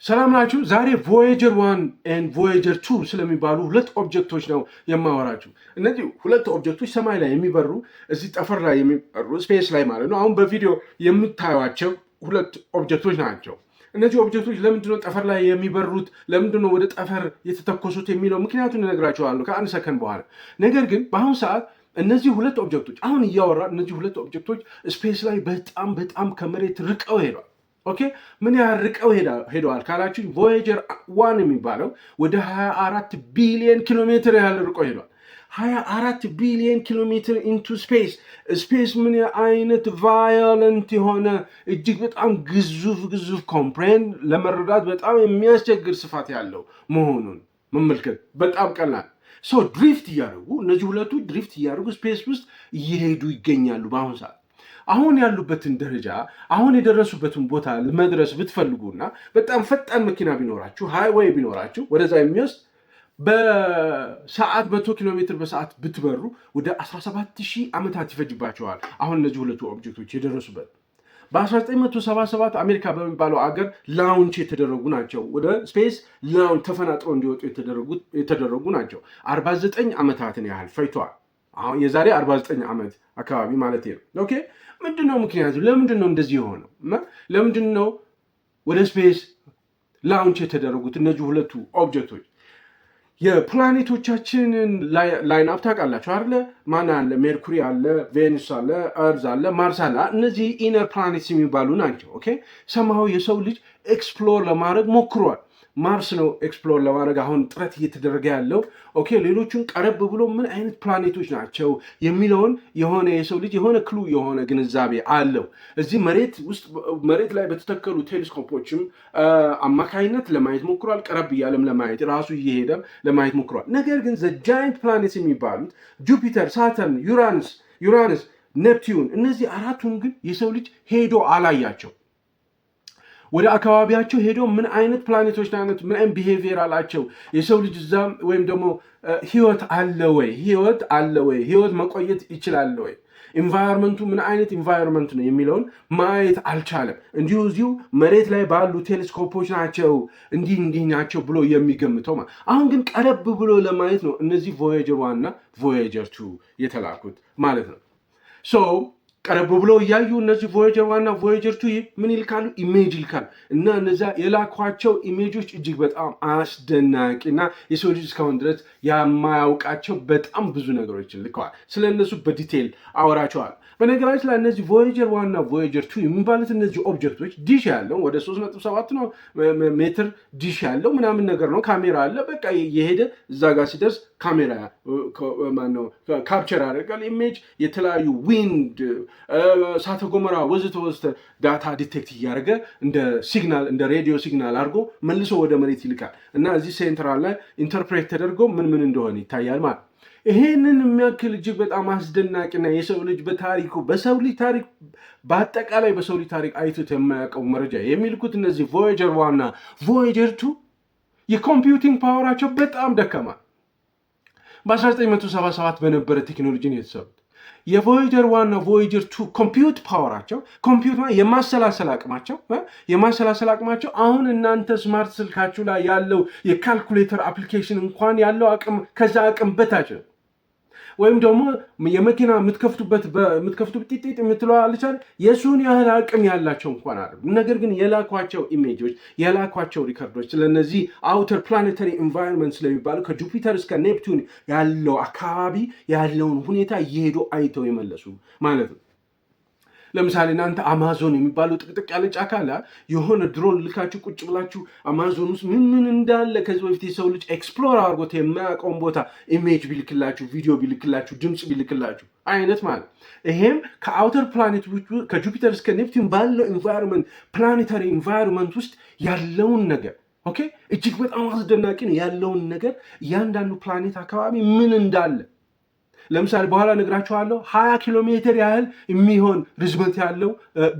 ሰላም ናችሁ። ዛሬ ቮያጀር 1 and ቮያጀር 2 ስለሚባሉ ሁለት ኦብጀክቶች ነው የማወራችሁ። እነዚህ ሁለት ኦብጀክቶች ሰማይ ላይ የሚበሩ እዚህ ጠፈር ላይ የሚበሩ ስፔስ ላይ ማለት ነው። አሁን በቪዲዮ የምታዩቸው ሁለት ኦብጀክቶች ናቸው። እነዚህ ኦብጀክቶች ለምንድነው ጠፈር ላይ የሚበሩት፣ ለምንድነው ወደ ጠፈር የተተኮሱት የሚለው ምክንያቱን እነግራችኋለሁ ከአንድ ሰከንድ በኋላ። ነገር ግን በአሁኑ ሰዓት እነዚህ ሁለት ኦብጀክቶች አሁን እያወራ እነዚህ ሁለት ኦብጀክቶች ስፔስ ላይ በጣም ከመሬት ርቀው ሄዷል። ኦኬ ምን ያህል ርቀው ሄደዋል ካላችሁ ቮያጀር 1 የሚባለው ወደ 24 ቢሊዮን ኪሎ ሜትር ያህል ርቆ ሄዷል። 24 ቢሊዮን ኪሎ ሜትር ኢንቱ ስፔስ ምን አይነት ቫዮለንት የሆነ እጅግ በጣም ግዙፍ ኮምፕሬንድ ለመረዳት በጣም የሚያስቸግር ስፋት ያለው መሆኑን መመልከት በጣም ቀላል። ድሪፍት እያደረጉ እነዚህ ሁለቱ ድሪፍት እያደረጉ ስፔስ ውስጥ እየሄዱ ይገኛሉ በአሁኑ ሰዓት። አሁን ያሉበትን ደረጃ አሁን የደረሱበትን ቦታ መድረስ ብትፈልጉና በጣም ፈጣን መኪና ቢኖራችሁ ሃይዌይ ቢኖራችሁ ወደዛ የሚወስድ በሰዓት 100 ኪሎ ሜትር በሰዓት ብትበሩ ወደ 17000 ዓመታት ይፈጅባቸዋል። አሁን እነዚህ ሁለቱ ኦብጀክቶች የደረሱበት በ1977 አሜሪካ በሚባለው አገር ላውንች የተደረጉ ናቸው። ወደ ስፔስ ላውንች ተፈናጥረው እንዲወጡ የተደረጉ ናቸው። 49 ዓመታትን ያህል ፈጅተዋል። አሁን የዛሬ 49 ዓመት አካባቢ ማለት ነው። ኦኬ ምንድነው ምክንያቱ? ለምንድነው እንደዚህ የሆነው? ለምንድነው ወደ ስፔስ ላውንች የተደረጉት እነዚህ ሁለቱ ኦብጀክቶች? የፕላኔቶቻችንን ላይን አፕ ታውቃላችሁ አይደለ? ማን አለ? ሜርኩሪ አለ፣ ቬኑስ አለ፣ እርዝ አለ፣ ማርስ አለ። እነዚህ ኢነር ፕላኔትስ የሚባሉ ናቸው። ኦኬ ሰማያዊ የሰው ልጅ ኤክስፕሎር ለማድረግ ሞክሯል። ማርስ ነው ኤክስፕሎር ለማድረግ አሁን ጥረት እየተደረገ ያለው። ኦኬ ሌሎቹን ቀረብ ብሎ ምን አይነት ፕላኔቶች ናቸው የሚለውን የሆነ የሰው ልጅ የሆነ ክሉ የሆነ ግንዛቤ አለው። እዚህ መሬት ላይ በተተከሉ ቴሌስኮፖችም አማካይነት ለማየት ሞክሯል። ቀረብ እያለም ለማየት ራሱ እየሄደም ለማየት ሞክሯል። ነገር ግን ዘ ጃይንት ፕላኔትስ የሚባሉት ጁፒተር፣ ሳተርን፣ ዩራንስ፣ ኔፕቲዩን እነዚህ አራቱን ግን የሰው ልጅ ሄዶ አላያቸው። ወደ አካባቢያቸው ሄዶ ምን አይነት ፕላኔቶች ናቸው፣ ምን አይነት ቢሄቪየር አላቸው፣ የሰው ልጅ እዛም ወይም ደግሞ ህይወት አለ ወይ፣ ህይወት መቆየት ይችላል ወይ፣ ኢንቫይሮንመንቱ ምን አይነት ኢንቫይሮንመንት ነው የሚለውን ማየት አልቻለም። እዚሁ መሬት ላይ ባሉ ቴሌስኮፖች ናቸው እንዲህ ናቸው ብሎ የሚገምተው። አሁን ግን ቀረብ ብሎ ለማየት ነው እነዚህ ቮያጀር 1 እና ቮያጀር 2 የተላኩት ማለት ነው። ቀረብ ብሎ እያዩ እነዚህ ቮያጀር 1 እና ቮያጀር 2 ምን ይልካሉ? ኢሜጅ ይልካሉ። እና እነዛ የላኳቸው ኢሜጆች እጅግ በጣም አስደናቂ እና የሰው ልጅ እስካሁን ድረስ የማያውቃቸው በጣም ብዙ ነገሮችን ልከዋል። ስለ እነሱ በዲቴይል አወራቸዋል። በነገራችን ላይ እነዚህ ቮያጀር 1 እና ቮያጀር 2 የሚባሉት እነዚህ ኦብጀክቶች ዲሽ ያለው ወደ 3.7 ነው ሜትር ዲሽ ያለው ምናምን ነገር ነው። ካሜራ አለ። በቃ የሄደ እዛ ጋር ሲደርስ ካሜራ ካፕቸር ያደርጋል ኢሜጅ፣ የተለያዩ ዊንድ፣ እሳተ ገሞራ ወዘተ ዳታ ዲቴክት እያደረገ እንደ ሲግናል እንደ ሬዲዮ ሲግናል አድርጎ መልሶ ወደ መሬት ይልካል እና እዚህ ሴንትራል ላይ ኢንተርፕሬት ተደርጎ ምን እንደሆነ ይታያል ማለት። ይሄንን የሚያክል እጅግ በጣም አስደናቂና የሰው ልጅ በሰው ልጅ ታሪክ በአጠቃላይ በሰው ልጅ ታሪክ አይቶት የማያውቀው መረጃ የሚልኩት እነዚህ ቮያጀር 1 እና ቮያጀር 2 የኮምፒውቲንግ ፓወራቸው በጣም ደከማ። በ1977 በነበረ ቴክኖሎጂ ነው የተሰሩት። የቮያጀር 1 እና ቮያጀር 2 ኮምፒውት ፓወራቸው የማሰላሰል አቅማቸው አሁን እናንተ ስማርት ስልካችሁ ላይ ያለው የካልኩሌተር አፕሊኬሽን እንኳን ያለው አቅም ከዛ አቅም በታች ነው። ወይም ደግሞ የመኪና የምትከፍቱበት ጢጢጥ የምትለው አልቻል የሱን ያህል አቅም ያላቸው እንኳን አይደሉም። ነገር ግን የላኳቸው ኢሜጆች የላኳቸው ሪከርዶች ስለነዚህ አውተር ፕላኔታሪ ኢንቫይሮንመንት ስለሚባሉ ከጁፒተር እስከ ኔፕቱን ያለው አካባቢ ያለውን ሁኔታ እየሄዱ አይተው የመለሱ ማለት ነው። ለምሳሌ እናንተ አማዞን የሚባለው ጥቅጥቅ ያለ ጫካ አለ። የሆነ ድሮን ልካችሁ ቁጭ ብላችሁ አማዞን ውስጥ ምን እንዳለ ከዚህ በፊት የሰው ልጅ ኤክስፕሎር አድርጎት የማያውቀውን ቦታ ኢሜጅ ቢልክላችሁ፣ ቪዲዮ ቢልክላችሁ፣ ድምፅ ቢልክላችሁ አይነት ማለት። ይሄም ከአውተር ፕላኔት ከጁፒተር እስከ ኔፕቲዩን ባለው ኢንቫይሮንመንት ፕላኔታሪ ኢንቫይሮንመንት ውስጥ ያለውን ነገር ኦኬ እጅግ በጣም አስደናቂ ነው። ያለውን ነገር እያንዳንዱ ፕላኔት አካባቢ ምን እንዳለ ለምሳሌ በኋላ ነግራችኋለሁ። 20 ኪሎ ሜትር ያህል የሚሆን ርዝመት ያለው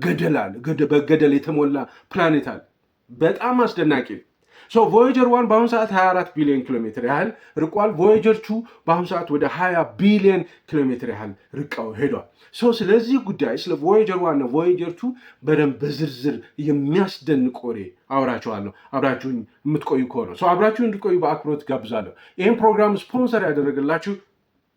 ገደል አለ። በገደል የተሞላ ፕላኔት አለ። በጣም አስደናቂ። ቮያጀር 1 በአሁኑ ሰዓት 24 ቢሊዮን ኪሎ ሜትር ያህል ርቋል። ቮያጀር 2 በአሁኑ ሰዓት ወደ 20 ቢሊዮን ኪሎ ሜትር ያህል ርቀው ሄዷል። ስለዚህ ጉዳይ ስለ ቮያጀር 1 እና ቮያጀር 2 በደንብ በዝርዝር የሚያስደንቅ ወሬ አውራችኋለሁ። አብራችሁኝ የምትቆዩ ከሆነ አብራችሁን እንድትቆዩ በአክብሮት ጋብዛለሁ። ይህን ፕሮግራም ስፖንሰር ያደረገላችሁ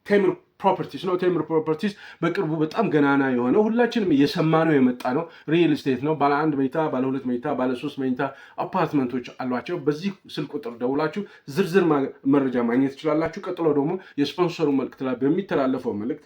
ቴምር ፕሮፐርቲስ ነው። ቴምር ፕሮፐርቲስ በቅርቡ በጣም ገናና የሆነ ሁላችንም እየሰማነው የመጣ ነው ሪል ስቴት ነው። ባለ 1 መኝታ፣ ባለ 2 መኝታ፣ ባለ 3 መኝታ አፓርትመንቶች አሏቸው። በዚህ ስልክ ቁጥር ደውላችሁ ዝርዝር መረጃ ማግኘት ትችላላችሁ። ቀጥሎ ደግሞ የስፖንሰሩ መልእክት ላይ በሚተላለፈው መልእክት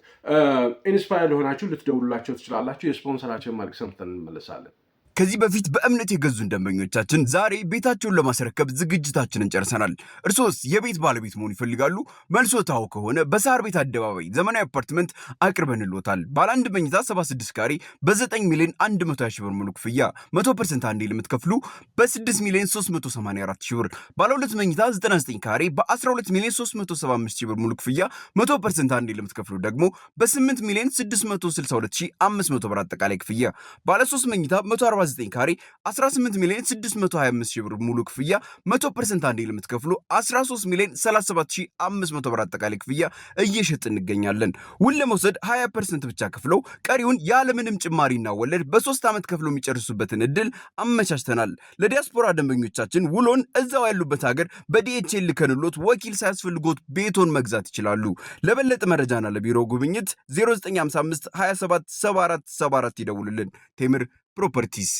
ኢንስፓየርድ ሆናችሁ ልትደውሉላቸው ትችላላችሁ። የስፖንሰራችን መልእክት ሰምተን እንመለሳለን። ከዚህ በፊት በእምነት የገዙን ደንበኞቻችን ዛሬ ቤታቸውን ለማስረከብ ዝግጅታችንን ጨርሰናል። እርሶስ የቤት ባለቤት መሆን ይፈልጋሉ? መልሶታው ከሆነ በሳር ቤት አደባባይ ዘመናዊ አፓርትመንት አቅርበንልዎታል። ባለ 1 መኝታ 76 ካሬ በ9 ሚሊዮን 100 ሺህ ብር ሙሉ ክፍያ 100% አንዴ ለምትከፍሉ በ6 ሚሊዮን 384 ሺህ ብር፣ ባለ 2 መኝታ 99 ካሬ በ12 ሚሊዮን 375 ሺህ ብር ሙሉ ክፍያ 100% አንዴ ለምትከፍሉ ደግሞ በ8 ሚሊዮን 662500 ብር አጠቃላይ ክፍያ፣ ባለ 3 መኝታ 149 ካሬ 18 ሚሊዮን 625 ሺህ ብር ሙሉ ክፍያ 100% አንዴ ለምትከፍሉ 13 ሚሊዮን 37500 ብር አጠቃላይ ክፍያ እየሸጥ እንገኛለን። ውል ለመውሰድ 20% ብቻ ከፍለው ቀሪውን ያለምንም ጭማሪና ወለድ በ3 ዓመት ከፍለው የሚጨርሱበትን እድል አመቻችተናል። ለዲያስፖራ ደንበኞቻችን ውሎን እዛው ያሉበት ሀገር በዲኤችኤል ልከንሎት ወኪል ሳያስፈልጎት ቤቶን መግዛት ይችላሉ። ለበለጠ መረጃና ለቢሮ ጉብኝት 0955 27 74 74 ይደውሉልን። ቴምር ፕሮፐርቲስ።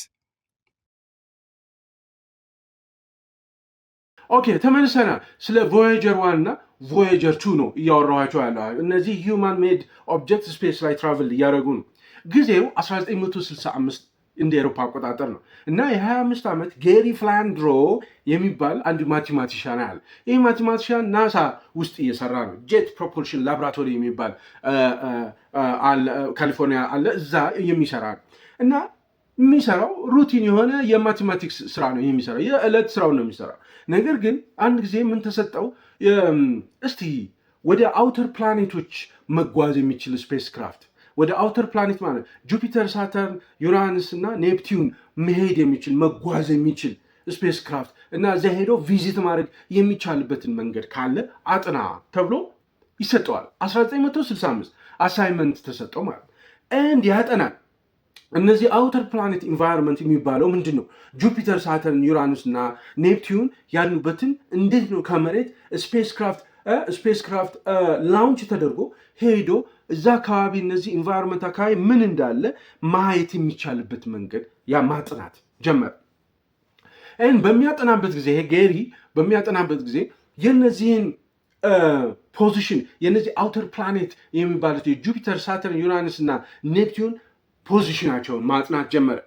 ኦኬ ተመልሰናል። ስለ ቮያጀር 1 እና ቮያጀር 2 ነው እያወራኋቸው ያለው። እነዚህ ሂውማን ሜድ ኦብጀክት ስፔስ ላይ ትራቨል እያደረጉ ነው። ጊዜው 1965 እንደ ኤሮፓ አቆጣጠር ነው እና የ25 ዓመት ጌሪ ፍላንድሮ የሚባል አንድ ማቴማቲሻን አለ። ይህ ማቴማቲሻን ናሳ ውስጥ እየሰራ ነው። ጄት ፕሮፖልሽን ላቦራቶሪ የሚባል ካሊፎርኒያ አለ፣ እዛ የሚሰራ ነው እና የሚሰራው ሩቲን የሆነ የማቴማቲክስ ስራ ነው የሚሰራው። የዕለት ስራው ነው የሚሰራው። ነገር ግን አንድ ጊዜ ምን ተሰጠው? እስቲ ወደ አውተር ፕላኔቶች መጓዝ የሚችል ስፔስ ክራፍት፣ ወደ አውተር ፕላኔት ማለት ጁፒተር፣ ሳተርን፣ ዩራንስ እና ኔፕቲዩን መሄድ የሚችል መጓዝ የሚችል ስፔስ ክራፍት እና እዚያ ሄዶ ቪዚት ማድረግ የሚቻልበትን መንገድ ካለ አጥና ተብሎ ይሰጠዋል። 1965 አሳይመንት ተሰጠው ማለት እንድ ያጠናል። እነዚህ አውተር ፕላኔት ኢንቫይሮንመንት የሚባለው ምንድን ነው? ጁፒተር፣ ሳተርን፣ ዩራንስ እና ኔፕቲዩን ያሉበትን እንዴት ነው ከመሬት ስፔስ ክራፍት ላውንች ተደርጎ ሄዶ እዛ አካባቢ እነዚህ ኢንቫይሮንመንት አካባቢ ምን እንዳለ ማየት የሚቻልበት መንገድ ያ ማጥናት ጀመረ። በሚያጠናበት ጊዜ ጌሪ በሚያጠናበት ጊዜ የነዚህን ፖዚሽን የነዚህ አውተር ፕላኔት የሚባሉት የጁፒተር፣ ሳተርን፣ ዩራንስ እና ኔፕቲዩን ፖዚሽናቸውን ማጥናት ጀመረ።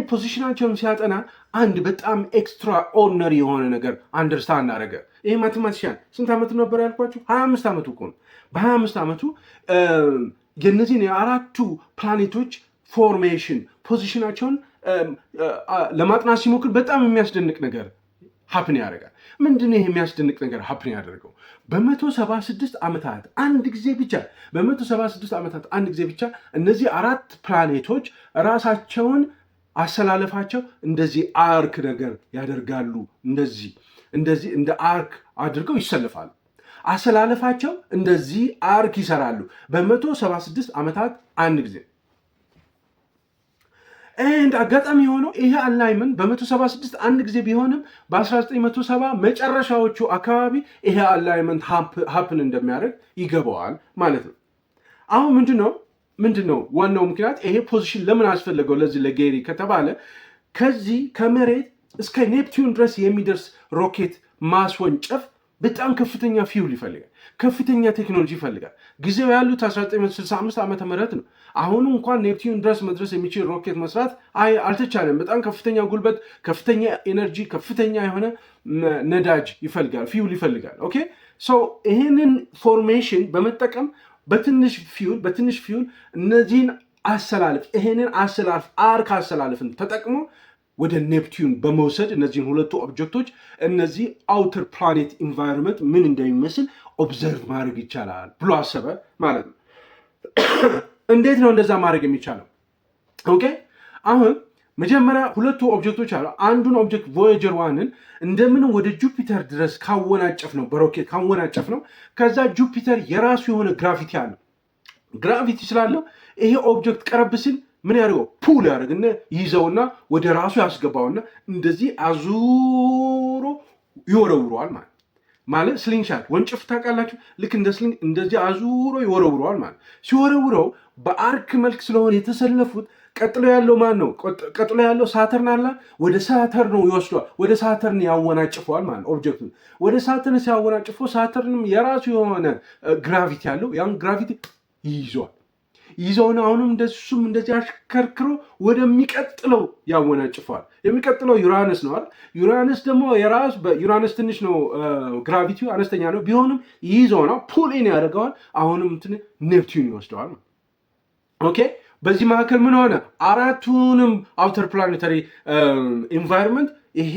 ፖዚሽናቸውን ሲያጠና አንድ በጣም ኤክስትራ ኦርዲነሪ የሆነ ነገር አንደርስታንድ አደረገ። ይህ ማቴማቲሽያን ስንት ዓመቱ ነበር ያልኳችሁ? 25 ዓመቱ እኮ ነው። በ25 ዓመቱ የነዚህን የአራቱ ፕላኔቶች ፎርሜሽን ፖዚሽናቸውን ለማጥናት ሲሞክር በጣም የሚያስደንቅ ነገር ሀፕን ያደርጋል። ምንድን ይህ የሚያስደንቅ ነገር ሀፕን ያደርገው? በ176 ዓመታት አንድ ጊዜ ብቻ በ176 ዓመታት አንድ ጊዜ ብቻ እነዚህ አራት ፕላኔቶች ራሳቸውን አሰላለፋቸው እንደዚህ አርክ ነገር ያደርጋሉ። እንደዚህ እንደ አርክ አድርገው ይሰልፋሉ። አሰላለፋቸው እንደዚህ አርክ ይሰራሉ በ176 ዓመታት አንድ ጊዜ። አጋጣሚ የሆነው ይሄ አላይመንት በ176 አንድ ጊዜ ቢሆንም በ1970 መጨረሻዎቹ አካባቢ ይሄ አላይመንት ሀፕን እንደሚያደርግ ይገባዋል ማለት ነው። አሁን ምንድን ነው ዋናው ምክንያት? ይሄ ፖዚሽን ለምን አስፈለገው ለዚህ ለጌሪ ከተባለ ከዚህ ከመሬት እስከ ኔፕቲዩን ድረስ የሚደርስ ሮኬት ማስወንጨፍ በጣም ከፍተኛ ፊውል ይፈልጋል፣ ከፍተኛ ቴክኖሎጂ ይፈልጋል። ጊዜው ያሉት 1965 ዓመተ ምህረት ነው። አሁኑ እንኳን ኔፕቲዩን ድረስ መድረስ የሚችል ሮኬት መስራት አልተቻለም። በጣም ከፍተኛ ጉልበት፣ ከፍተኛ ኤነርጂ፣ ከፍተኛ የሆነ ነዳጅ ይፈልጋል፣ ፊውል ይፈልጋል። ኦኬ ይህንን ፎርሜሽን በመጠቀም በትንሽ ፊውል እነዚህን ይህንን አርክ አሰላለፍን ተጠቅሞ ወደ ኔፕቲዩን በመውሰድ እነዚህን ሁለቱ ኦብጀክቶች እነዚህ አውተር ፕላኔት ኢንቫይሮንመንት ምን እንደሚመስል ኦብዘርቭ ማድረግ ይቻላል ብሎ አሰበ ማለት ነው። እንዴት ነው እንደዛ ማድረግ የሚቻለው? ኦኬ አሁን መጀመሪያ ሁለቱ ኦብጀክቶች አሉ። አንዱን ኦብጀክት ቮያጀር ዋንን እንደምንም ወደ ጁፒተር ድረስ ካወናጨፍ ነው፣ በሮኬት ካወናጨፍ ነው። ከዛ ጁፒተር የራሱ የሆነ ግራቪቲ አለው። ግራቪቲ ስላለው ይሄ ኦብጀክት ቀረብ ሲል ምን ያደርገው? ፑል ያደርግና ይዘውና ወደ ራሱ ያስገባውና እንደዚህ አዙሮ ይወረውረዋል ማለት ስሊንግሻት ወንጭፍ ታውቃላችሁ? ልክ እንደ ስሊንግ እንደዚህ አዙሮ ይወረውረዋል ማለት። ሲወረውረው በአርክ መልክ ስለሆነ የተሰለፉት ቀጥሎ ያለው ማን ነው? ቀጥሎ ያለው ሳተርን አለ። ወደ ሳተርን ነው ይወስደዋል። ወደ ሳተርን ያወናጭፈዋል ማለት ኦብጀክቱ ወደ ሳተርን ሲያወናጭፈው ሳተርንም የራሱ የሆነ ግራቪቲ አለው። ያን ግራቪቲ ይዘውና አሁንም እንደሱም እንደዚህ አሽከርክሮ ወደሚቀጥለው ያወናጭፈዋል። የሚቀጥለው ዩራነስ ነው አይደል? ዩራነስ ደግሞ ዩራነስ ትንሽ ነው፣ ግራቪቲው አነስተኛ ነው። ቢሆንም ይዘውና ፑል ኢን ያደርገዋል። አሁንም እንትን ኔፕቲዩን ይወስደዋል። ኦኬ። በዚህ መካከል ምን ሆነ? አራቱንም አውተር ፕላኔታሪ ኢንቫይሮንመንት ይሄ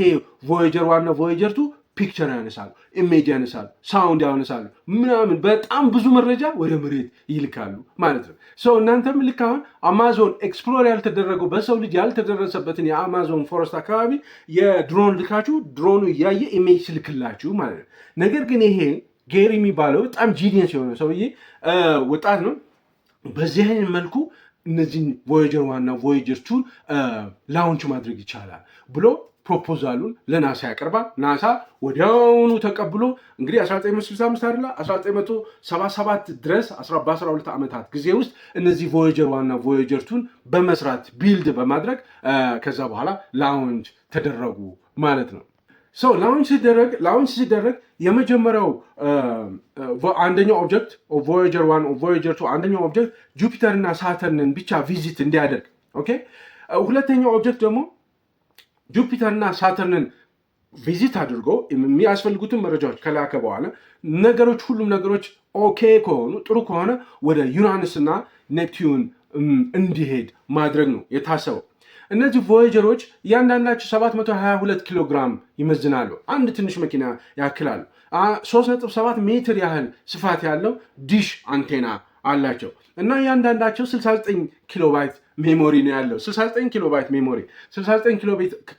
ቮያጀር ዋና ቮያጀር ቱ ፒክቸር ያነሳሉ፣ ኢሜጅ ያነሳሉ፣ ሳውንድ ያነሳሉ፣ ምናምን በጣም ብዙ መረጃ ወደ መሬት ይልካሉ ማለት ነው። ሰው እናንተም ልክ አሁን አማዞን ኤክስፕሎር ያልተደረገው በሰው ልጅ ያልተደረሰበትን የአማዞን ፎረስት አካባቢ የድሮን ልካችሁ ድሮኑ እያየ ኢሜጅ ስልክላችሁ ማለት ነው። ነገር ግን ይሄ ጌሪ የሚባለው በጣም ጂኒየስ የሆነ ሰውዬ ወጣት ነው። በዚህ አይነት መልኩ እነዚህን ቮያጀር ዋና ቮያጀር ቱን ላውንች ማድረግ ይቻላል ብሎ ፕሮፖዛሉን ለናሳ ያቀርባል። ናሳ ወዲያውኑ ተቀብሎ እንግዲህ 1965 አይደለ 1977 ድረስ በ12 ዓመታት ጊዜ ውስጥ እነዚህ ቮያጀር ዋና ቮያጀር ቱን በመስራት ቢልድ በማድረግ ከዛ በኋላ ላውንች ተደረጉ ማለት ነው። ላውንች ሲደረግ የመጀመሪያው አንደኛው ኦብጀክት ቮያጀር ዋን ቮያጀር ቱ አንደኛው ኦብጀክት ጁፒተር እና ሳተርንን ብቻ ቪዚት እንዲያደርግ። ኦኬ። ሁለተኛው ኦብጀክት ደግሞ ጁፒተር እና ሳተርንን ቪዚት አድርጎ የሚያስፈልጉትን መረጃዎች ከላከ በኋላ ሁሉም ነገሮች ኦኬ ከሆኑ ጥሩ ከሆነ ወደ ዩራነስ እና ኔፕቲዩን እንዲሄድ ማድረግ ነው የታሰበው። እነዚህ ቮያጀሮች እያንዳንዳቸው 722 ኪሎ ግራም ይመዝናሉ። አንድ ትንሽ መኪና ያክላሉ። 3.7 ሜትር ያህል ስፋት ያለው ዲሽ አንቴና አላቸው እና እያንዳንዳቸው 69 ኪሎ ባይት ሜሞሪ ነው ያለው። 69 ኪሎ ባይት ሜሞሪ 69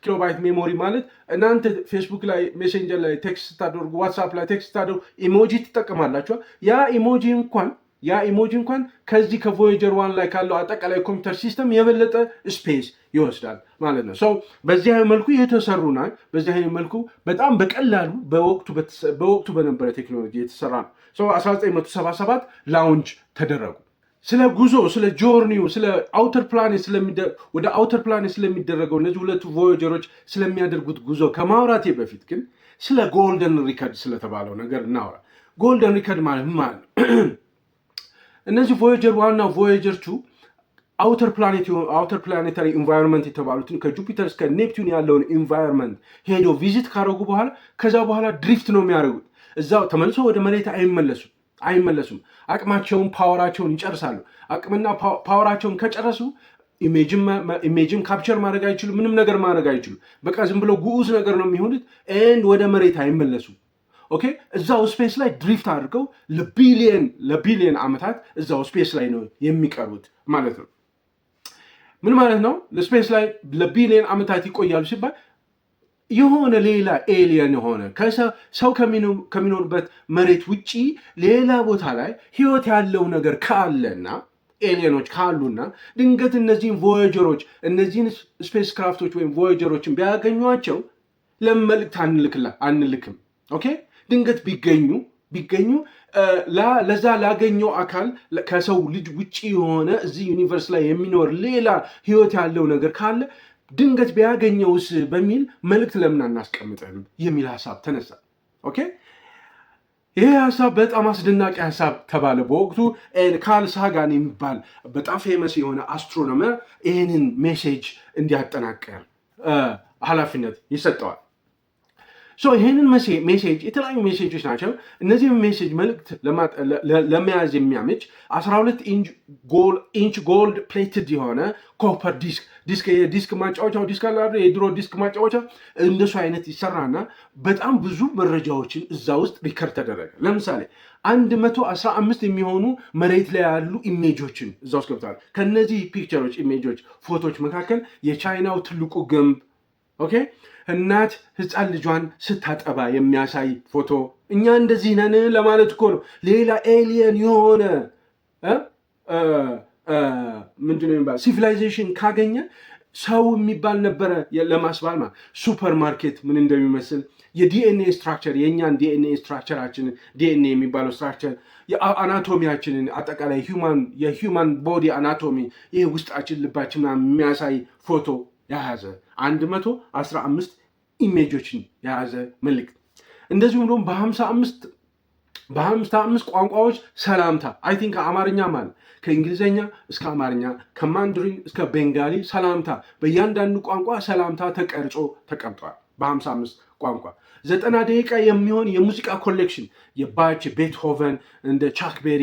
ኪሎ ባይት ሜሞሪ ማለት እናንተ ፌስቡክ ላይ ሜሴንጀር ላይ ቴክስት ስታደርጉ ዋትሳፕ ላይ ቴክስት ስታደርጉ ኢሞጂ ትጠቀማላችሁ። ያ ኢሞጂ እንኳን ከዚህ ከቮያጀር ዋን ላይ ካለው አጠቃላይ ኮምፒውተር ሲስተም የበለጠ ስፔስ ይወስዳል ማለት ነው። በዚህ አይነት መልኩ የተሰሩና በዚህ አይነት መልኩ በጣም በቀላሉ በወቅቱ በነበረ ቴክኖሎጂ የተሰራ ነው። 1977 ላውንች ተደረጉ። ስለ ጉዞ፣ ስለ ጆርኒው፣ ስለ አውተር ፕላኔት ወደ አውተር ፕላኔት ስለሚደረገው እነዚህ ሁለቱ ቮያጀሮች ስለሚያደርጉት ጉዞ ከማውራቴ በፊት ግን ስለ ጎልደን ሪከርድ ስለተባለው ነገር እናውራ። ጎልደን ሪከርድ ማለት ምን ማለት ነው? እነዚህ ቮያጀር ዋና ቮያጀር ቱ አውተር ፕላኔታሪ ኢንቫይሮንመንት የተባሉትን ከጁፒተር እስከ ኔፕቲዩን ያለውን ኢንቫይሮንመንት ሄዶ ቪዚት ካደረጉ በኋላ ከዛ በኋላ ድሪፍት ነው የሚያደርጉት። እዛው ተመልሶ ወደ መሬት አይመለሱም። አቅማቸውን ፓወራቸውን ይጨርሳሉ። አቅምና ፓወራቸውን ከጨረሱ ኢሜጅም ካፕቸር ማድረግ አይችሉም። ምንም ነገር ማድረግ አይችሉም። በቃ ዝም ብሎ ጉዑዝ ነገር ነው የሚሆኑት። ኤንድ ወደ መሬት አይመለሱም። ኦኬ። እዛው ስፔስ ላይ ድሪፍት አድርገው ለቢሊየን ዓመታት እዛው ስፔስ ላይ ነው የሚቀሩት ማለት ነው። ምን ማለት ነው? ለስፔስ ላይ ለቢሊየን ዓመታት ይቆያሉ ሲባል የሆነ ሌላ ኤሊየን የሆነ ሰው ከሚኖርበት መሬት ውጪ ሌላ ቦታ ላይ ህይወት ያለው ነገር ካለና ኤሊየኖች ካሉና ድንገት እነዚህን ቮያጀሮች እነዚህን ስፔስ ክራፍቶች ወይም ቮያጀሮችን ቢያገኟቸው ለመልእክት አንልክም። ኦኬ። ድንገት ቢገኙ ለዛ ላገኘው አካል ከሰው ልጅ ውጪ የሆነ እዚህ ዩኒቨርስ ላይ የሚኖር ሌላ ህይወት ያለው ነገር ካለ ድንገት ቢያገኘውስ በሚል መልእክት ለምን አናስቀምጥም የሚል ሀሳብ ተነሳ። ኦኬ። ይህ ሀሳብ በጣም አስደናቂ ሀሳብ ተባለ። በወቅቱ ካርል ሳጋን የሚባል በጣም ፌመስ የሆነ አስትሮኖመር ይህንን ሜሴጅ እንዲያጠናቀር ኃላፊነት ይሰጠዋል። ይህንን ሜሴጅ የተለያዩ ሜሴጆች ናቸው። እነዚህ ሜሴጅ መልእክት ለመያዝ የሚያመች 12 ኢንች ጎልድ ፕሌትድ የሆነ ኮፐር ዲስክ ማጫወቻው ዲስክ አለ የድሮ ዲስክ ማጫወቻ እንደሱ አይነት ይሰራና በጣም ብዙ መረጃዎችን እዛ ውስጥ ሪከርድ ተደረገ። ለምሳሌ 115 የሚሆኑ መሬት ላይ ያሉ ኢሜጆችን እዛ ውስጥ ገብተዋል። ከነዚህ ፒክቸሮች፣ ኢሜጆች፣ ፎቶዎች መካከል የቻይናው ትልቁ ግንብ ኦኬ፣ እናት ህፃን ልጇን ስታጠባ የሚያሳይ ፎቶ። እኛ እንደዚህ ነን ለማለት እኮ ነው። ሌላ ኤሊየን የሆነ ምንድነው የሚባል ሲቪላይዜሽን ካገኘ ሰው የሚባል ነበረ ለማስባል ማለት ሱፐር ማርኬት ምን እንደሚመስል የዲኤንኤ ስትራክቸር የእኛን ዲኤንኤ ስትራክቸራችንን ዲኤንኤ የሚባለው ስትራክቸር የአናቶሚያችንን አጠቃላይ የሂውማን ቦዲ አናቶሚ ይህ ውስጣችን ልባችን የሚያሳይ ፎቶ የያዘ 115 ኢሜጆችን የያዘ መልእክት። እንደዚሁም ደግሞ በ55 ቋንቋዎች ሰላምታ አይ ቲንክ ከአማርኛ ማለት ከእንግሊዝኛ እስከ አማርኛ ከማንድሪን እስከ ቤንጋሊ ሰላምታ በእያንዳንዱ ቋንቋ ሰላምታ ተቀርጾ ተቀምጧል። በ55 ቋንቋ 90 ደቂቃ የሚሆን የሙዚቃ ኮሌክሽን የባች ቤትሆቨን እንደ ቻክ ቤሪ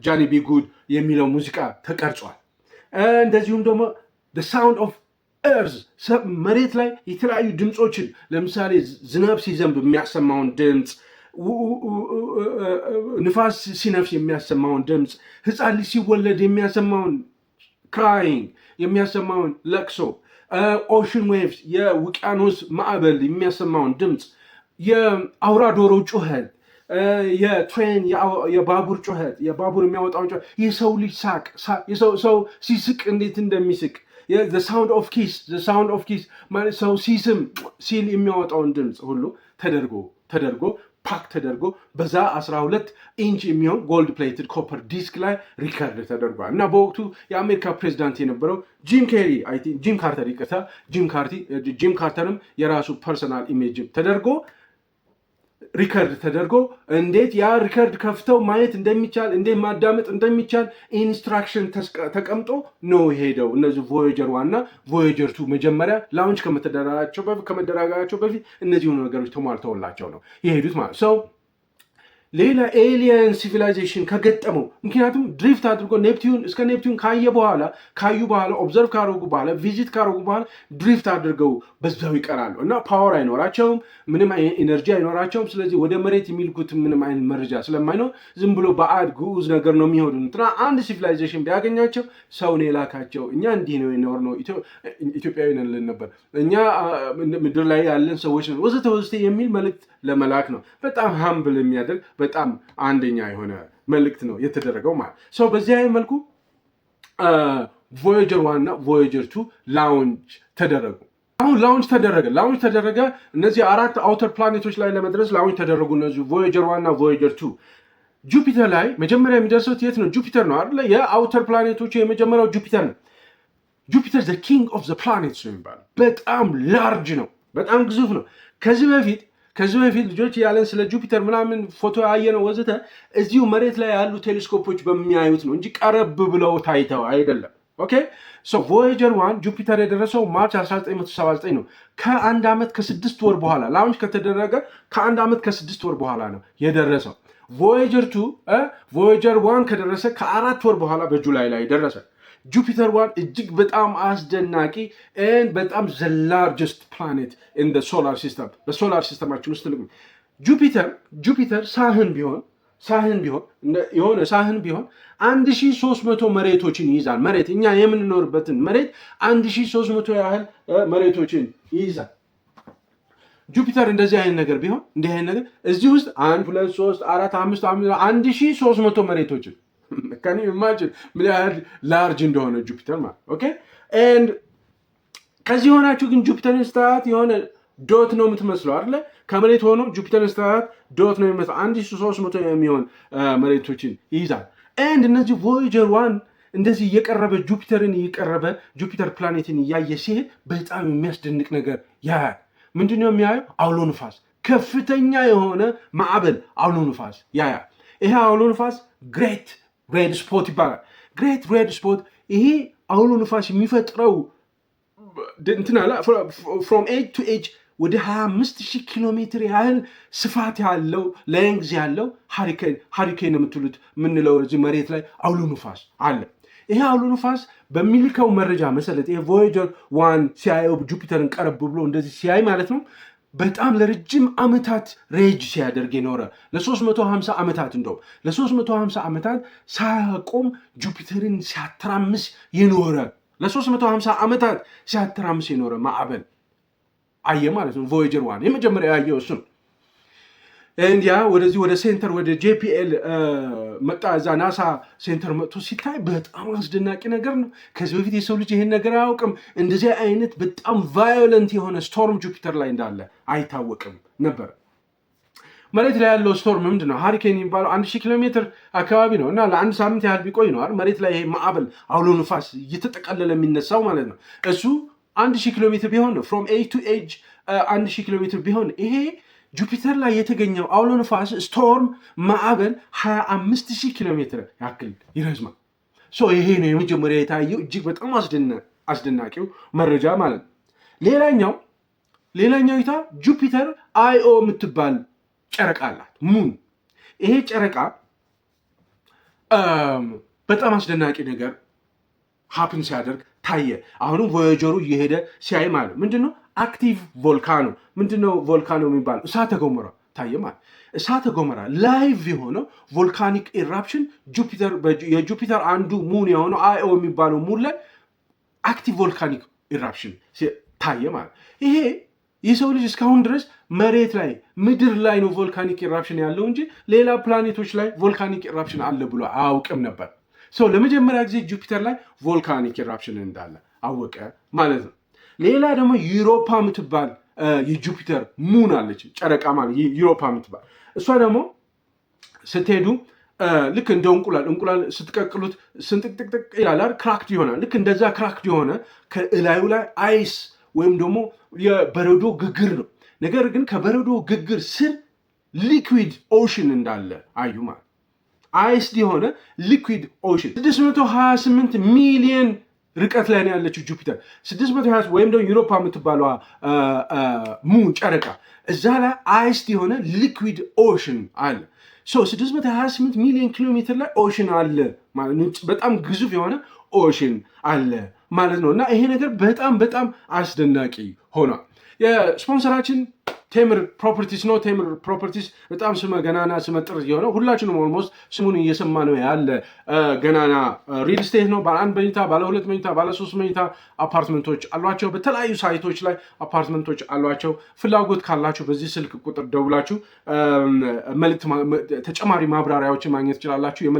ጃኒ ቢ ጉድ የሚለው ሙዚቃ ተቀርጿል። እንደዚሁም ደግሞ ሳውንድ ኦፍ እርዝ መሬት ላይ የተለያዩ ድምፆችን ለምሳሌ ዝናብ ሲዘንብ የሚያሰማውን ድምፅ፣ ንፋስ ሲነፍስ የሚያሰማውን ድምፅ፣ ህፃን ልጅ ሲወለድ የሚያሰማውን ክራይንግ የሚያሰማውን ለቅሶ፣ ኦሽን ዌቭስ የውቅያኖስ ማዕበል የሚያሰማውን ድምፅ፣ የአውራ ዶሮ ጩኸት፣ የትሬን የባቡር ጩኸት፣ የባቡር የሚያወጣውን ጩኸት፣ የሰው ልጅ ሳቅ፣ ሰው ሲስቅ እንዴት እንደሚስቅ ሳውንድ ኦፍ ኪስ ማለት ሰው ሲስም ሲል የሚያወጣውን ድምፅ ሁሉ ተደርጎ ፓክ ተደርጎ በዛ 12 ኢንች የሚሆን ጎልድ ፕሌትድ ኮፐር ዲስክ ላይ ሪከርድ ተደርጓል። እና በወቅቱ የአሜሪካ ፕሬዚዳንት የነበረው ጂም ካርተርም የራሱ ፐርሰናል ኢሜጅ ተደርጎ ሪከርድ ተደርጎ እንዴት ያ ሪከርድ ከፍተው ማየት እንደሚቻል እንዴት ማዳመጥ እንደሚቻል ኢንስትራክሽን ተቀምጦ ነው ሄደው እነዚህ ቮያጀር 1 እና ቮያጀር 2 መጀመሪያ ላውንች ከመደረጋቸው በፊት እነዚህ ነገሮች ተሟልተውላቸው ነው የሄዱት ማለት ሰው። ሌላ ኤሊየን ሲቪላይዜሽን ከገጠመው ምክንያቱም ድሪፍት አድርጎ እስከ ኔፕቲዩን ካዩ በኋላ ኦብዘርቭ ካረጉ በኋላ ቪዚት ካረጉ በኋላ ድሪፍት አድርገው በዛው ይቀራሉ እና ፓወር አይኖራቸውም፣ ምንም ኤነርጂ አይኖራቸውም። ስለዚህ ወደ መሬት የሚልኩት ምንም አይነት መረጃ ስለማይኖር ዝም ብሎ በአድ ግዑዝ ነገር ነው የሚሆኑት። አንድ ሲቪላይዜሽን ቢያገኛቸው ሰው ነው የላካቸው። እኛ እንዲህ ነው የኖርነው፣ ኢትዮጵያዊ ነን ነበር፣ እኛ ምድር ላይ ያለን ሰዎች ነን ወዘተ የሚል መልእክት ለመላክ ነው። በጣም ሃምብል የሚያደርግ በጣም አንደኛ የሆነ መልእክት ነው የተደረገው ማለት ሰው። በዚህ አይነት መልኩ ቮያጀር 1 እና ቮያጀር 2 ላውንች ተደረጉ። አሁን ላውንች ተደረገ። እነዚህ 4 አውተር ፕላኔቶች ላይ ለመድረስ ላውንች ተደረጉ። እነዚህ ቮያጀር 1 እና ቮያጀር 2 ጁፒተር ላይ መጀመሪያ የሚደርሰው የት ነው? ጁፒተር ነው አይደል? የአውተር ፕላኔቶቹ የመጀመሪያው ጁፒተር ነው። ጁፒተር ዘ ኪንግ ኦፍ ዘ ፕላኔትስ ነው የሚባለው። በጣም ላርጅ ነው፣ በጣም ግዙፍ ነው። ከዚህ በፊት ልጆች ያለን ስለ ጁፒተር ምናምን ፎቶ ያየነው ወዘተ እዚሁ መሬት ላይ ያሉ ቴሌስኮፖች በሚያዩት ነው እንጂ ቀረብ ብለው ታይተው አይደለም። ኦኬ ቮያጀር 1 ጁፒተር የደረሰው ማርች 1979 ነው። ከአንድ ዓመት ከ6 ወር በኋላ ላውንች ከተደረገ ከአንድ ዓመት ከ6 ወር በኋላ ነው የደረሰው። ቮያጀር 1 ከደረሰ ከ4 ወር በኋላ በጁላይ ላይ ደረሰ። ጁፒተር 1 እጅግ በጣም አስደናቂ በጣም ዘ ላርጀስት ፕላኔት ኢን ዘ ሶላር ሲስተም በሶላር ሲስተማችን ውስጥ ትልቁ ጁፒተር ሳህን ቢሆን 1300 መሬቶችን ይይዛል። መሬት እኛ የምንኖርበትን መሬት 1300 ያህል መሬቶችን ይይዛል። ጁፒተር እንደዚህ አይነት ነገር ቢሆን እዚህ ውስጥ 1 2 3 4 5 1300 መሬቶችን can you imagine ምን ያህል ላርጅ እንደሆነ ጁፒተር ማለት ኦኬ። ኤንድ ከዚህ ሆናችሁ ግን ጁፒተርን ስታት የሆነ ዶት ነው የምትመስለው አይደለ? ከመሬት ሆኖ ጁፒተርን ስታት ዶት ነው የሚመስለው። 1300 የሚሆን መሬቶችን ይይዛል። ኤንድ እነዚህ ቮያጀር 1 እንደዚህ ጁፒተር ፕላኔትን እያየ ሲሄድ በጣም የሚያስደንቅ ነገር ያያል። ምንድነው የሚያየው? አውሎ ንፋስ፣ ከፍተኛ የሆነ ማዕበል አውሎ ንፋስ ያያል። ይሄ አውሎ ንፋስ ግሬት ሬድ ስፖት ይባላል። ግሬት ሬድ ስፖት ይሄ አውሎ ንፋስ የሚፈጥረው ፍሮም ኤጅ ቱ ኤጅ ወደ 25000 ኪሎ ሜትር ያህል ስፋት ያለው ሌንግዝ ያለው ሃሪኬን የምንለው እዚህ መሬት ላይ አውሎ ንፋስ አለ። ይሄ አውሎ ንፋስ በሚልከው መረጃ መሰረት ይሄ ቮያጀር 1 ሲያየው ጁፒተርን ቀረብ ብሎ እንደዚህ ሲያይ ማለት ነው በጣም ለረጅም ዓመታት ሬጅ ሲያደርግ የኖረ ለ350 ዓመታት እንደውም ለ350 ዓመታት ሳያቆም ጁፒተርን ሲያተራምስ የኖረ ለ350 ዓመታት ሲያተራምስ የኖረ ማዕበል አየ ማለት ነው። ቮያጀር 1 የመጀመሪያ ያየው እሱ ነው። እንዲያ ወደዚህ ወደ ሴንተር ወደ JPL መጣ። እዛ ናሳ ሴንተር መጥቶ ሲታይ በጣም አስደናቂ ነገር ነው። ከዚህ በፊት የሰው ልጅ ይሄን ነገር አያውቅም። እንደዚህ አይነት በጣም ቫዮለንት የሆነ ስቶርም ጁፒተር ላይ እንዳለ አይታወቅም ነበር። መሬት ላይ ያለው ስቶርም ምንድን ነው? ሃሪኬን የሚባለው 1000 ኪሎ ሜትር አካባቢ ነው እና ለአንድ ሳምንት ያህል ቢቆይ ነው መሬት ላይ ይሄ ማዕበል አውሎ ንፋስ እየተጠቀለለ የሚነሳው ማለት ነው። እሱ 1000 ኪሎ ሜትር ቢሆን ነው ፍሮም ኤጅ ቱ ኤጅ 1000 ኪሎ ሜትር ቢሆን ይሄ ጁፒተር ላይ የተገኘው አውሎ ንፋስ ስቶርም ማዕበል 25000 ኪሎ ሜትር ያክል ይረዝማል። ይሄ ነው የመጀመሪያ የታየው እጅግ በጣም አስደናቂው መረጃ ማለት ነው። ሌላኛው ይታ ጁፒተር IO የምትባል ጨረቃ አላት ሙን። ይሄ ጨረቃ በጣም አስደናቂ ነገር ሀፕን ሲያደርግ ታየ። አሁንም ቮያጀሩ እየሄደ ሲያይ ማለት ምንድነው አክቲቭ ቮልካኖ ምንድነው ቮልካኖ የሚባለው እሳተ ገሞራ ታየ ማለት እሳተ ገሞራ ላይቭ የሆነው ቮልካኒክ ኢራፕሽን የጁፒተር አንዱ ሙን የሆነው IO የሚባለው ሙን ላይ አክቲቭ ቮልካኒክ ኢራፕሽን ታየ ማለት ይሄ የሰው ልጅ እስካሁን ድረስ መሬት ላይ ምድር ላይ ነው ቮልካኒክ ኢራፕሽን ያለው እንጂ ሌላ ፕላኔቶች ላይ ቮልካኒክ ኢራፕሽን አለ ብሎ አያውቅም ነበር። ለመጀመሪያ ጊዜ ጁፒተር ላይ ቮልካኒክ ኢራፕሽን እንዳለ አወቀ ማለት ነው። ሌላ ደግሞ ዩሮፓ የምትባል የጁፒተር ሙን አለች ጨረቃ ማለት ዩሮፓ የምትባል እሷ ደግሞ ስትሄዱ ልክ እንደ እንቁላል ስትቀቅሉት ስንጥቅጥቅ ይላል ክራክድ ይሆናል። ልክ እንደዛ ክራክድ የሆነ ከእላዩ ላይ አይስ ወይም ደግሞ የበረዶ ግግር ነው። ነገር ግን ከበረዶ ግግር ስር ሊኩዊድ ኦሽን እንዳለ አዩ ማለት አይስድ የሆነ ሊኩዊድ ኦሽን 628 ሚሊዮን ርቀት ላይ ነው ያለችው ጁፒተር 620 ወይም ደግሞ ዩሮፓ የምትባለዋ ሙን ጨረቃ እዛ ላይ አይስድ የሆነ ሊኩዊድ ኦሽን አለ። 628 ሚሊዮን ኪሎ ሜትር ላይ ኦሽን አለ ማለት ነው። በጣም ግዙፍ የሆነ ኦሽን አለ ማለት ነው። እና ይሄ ነገር በጣም አስደናቂ ሆኗል። የስፖንሰራችን ቴምር ፕሮፐርቲስ ነው። ቴምር ፕሮፐርቲስ በጣም ስመ ገናና ስመጥር የሆነ ሁላችንም ኦልሞስት ስሙን እየሰማ ነው ያለ ገናና ሪል ስቴት ነው። ባለ 1 መኝታ፣ ባለ 2 መኝታ፣ ባለ 3 መኝታ አፓርትመንቶች አሏቸው። በተለያዩ ሳይቶች ላይ አፓርትመንቶች አሏቸው። ፍላጎት ካላችሁ በዚህ ስልክ ቁጥር ደውላችሁ ተጨማሪ ማብራሪያዎችን ማግኘት ትችላላችሁ።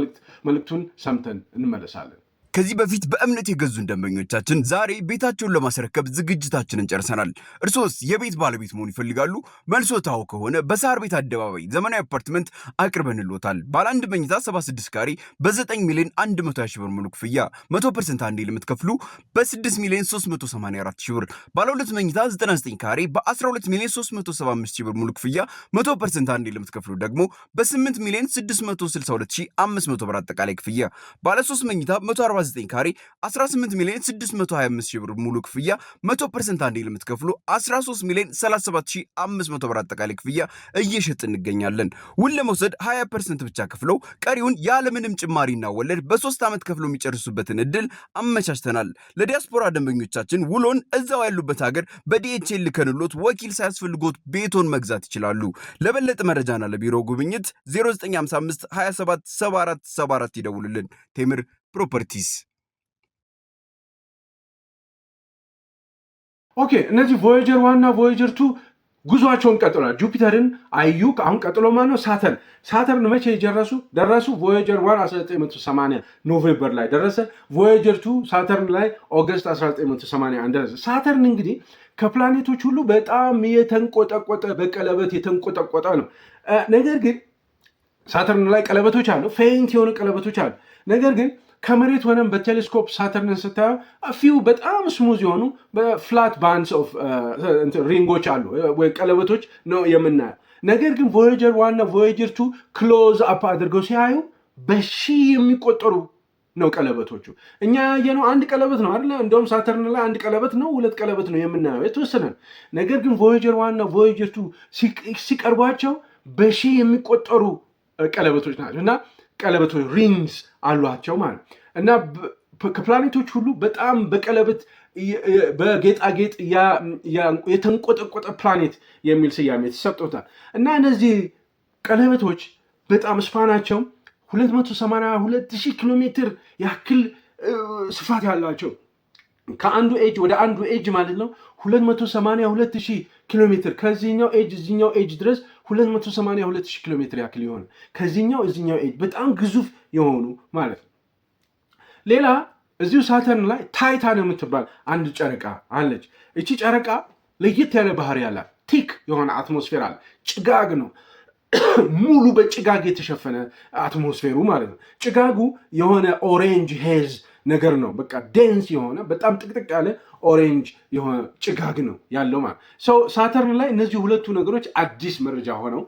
መልእክቱን ሰምተን እንመለሳለን። ከዚህ በፊት በእምነት የገዙን ደንበኞቻችን ዛሬ ቤታቸውን ለማስረከብ ዝግጅታችንን ጨርሰናል። እርሶስ የቤት ባለቤት መሆን ይፈልጋሉ? መልሶታው ከሆነ በሳር ቤት አደባባይ ዘመናዊ አፓርትመንት አቅርበንልዎታል። ባለ 1 መኝታ 76 ካሬ በ9 ሚሊዮን 120 ሺህ ብር ሙሉ ክፍያ 100% አንዴ ለምትከፍሉ በ6 ሚሊዮን 384 ሺህ ብር፣ ባለ 2 መኝታ 99 ካሬ በ12 ሚሊዮን 375 ሺህ ብር ሙሉ ክፍያ 100% አንዴ ለምትከፍሉ ደግሞ በ8 ሚሊዮን 662 ሺህ 500 ብር አጠቃላይ ክፍያ፣ ባለ 3 መኝታ 149 ካሬ 18 ሚሊዮን 625 ሺህ ብር ሙሉ ክፍያ 100% አንዴ ለምትከፍሉ 13 ሚሊዮን 37 ሺህ 500 ብር አጠቃላይ ክፍያ እየሸጥ እንገኛለን። ውል ለመውሰድ 20% ብቻ ከፍለው ቀሪውን ያለምንም ጭማሪና ወለድ በ3 ዓመት ከፍለው የሚጨርሱበትን እድል አመቻችተናል። ለዲያስፖራ ደንበኞቻችን ውሎን እዛው ያሉበት ሀገር በዲኤችኤል ልከንሎት ወኪል ሳያስፈልጎት ቤቶን መግዛት ይችላሉ። ለበለጠ መረጃና ለቢሮ ጉብኝት 0955 27 74 74 ይደውሉልን። ቴምር ፕሮፐርቲስ። ኦኬ፣ እነዚህ ቮያጀር 1 እና ቮያጀር 2 ጉዟቸውን ቀጥሏል። ጁፒተርን አዩ። አሁን ቀጥሎ ማነው? ሳተርን መቼ ደረሱ? ቮያጀር 1 1980 ኖቬምበር ላይ ደረሰ። ቮያጀር 2 ሳተርን ላይ ኦገስት 1981 ደረሰ። ሳተርን እንግዲህ ከፕላኔቶች ሁሉ በጣም የተንቆጠቆጠ በቀለበት የተንቆጠቆጠ ነው። ነገር ግን ሳተርን ላይ ቀለበቶች አሉ፣ ፌይንት የሆኑ ቀለበቶች አሉ። ነገር ግን ከመሬት ሆነን በቴሌስኮፕ ሳተርንን ስታየው ፊው በጣም ስሙዝ የሆኑ በፍላት ባንድስ ኦፍ ሪንጎች አሉ ወይ ቀለበቶች ነው የምናየው። ነገር ግን ቮያጀር 1 እና ቮያጀር 2 ክሎዝ አፕ አድርገው ሲያዩ በሺህ የሚቆጠሩ ነው ቀለበቶቹ። እኛ ያየነው አንድ ቀለበት ነው አይደለ? እንደውም ሳተርን ላይ አንድ ቀለበት ነው 2 ቀለበት ነው የምናየው የተወሰነ። ነገር ግን ቮያጀር 1 እና ቮያጀር 2 ሲቀርቧቸው በሺህ የሚቆጠሩ ቀለበቶች ናቸው እና ቀለበቶች ሪንግስ አሏቸው ማለት እና ከፕላኔቶች ሁሉ በጣም በቀለበት በጌጣጌጥ የተንቆጠቆጠ ፕላኔት የሚል ስያሜ ተሰጥቶታል። እና እነዚህ ቀለበቶች በጣም ስፓናቸው 282,000 ኪሎ ሜትር ያክል ስፋት ያላቸው ከአንዱ ኤጅ ወደ አንዱ ኤጅ ማለት ነው 282,000 ኪሎ ሜትር ከዚህኛው ኤጅ እዚህኛው ኤጅ ድረስ 282,000 ኪሎ ሜትር ያክል የሆነ ከዚህኛው እዚህኛው ኤጅ በጣም ግዙፍ የሆኑ ማለት ነው። ሌላ እዚሁ ሳተርን ላይ ታይታን የምትባል አንድ ጨረቃ አለች። እቺ ጨረቃ ለየት ያለ ባህሪ ያላት ቲክ የሆነ አትሞስፌር አለ። ጭጋግ ነው፣ ሙሉ በጭጋግ የተሸፈነ አትሞስፌሩ ማለት ነው። ጭጋጉ የሆነ ኦሬንጅ ሄዝ ነገር ነው። በቃ ዴንስ የሆነ በጣም ጥቅጥቅ ያለ ኦሬንጅ የሆነ ጭጋግ ነው ያለው ማለት ሰው ሳተርን ላይ እነዚህ ሁለቱ ነገሮች አዲስ መረጃ ሆነው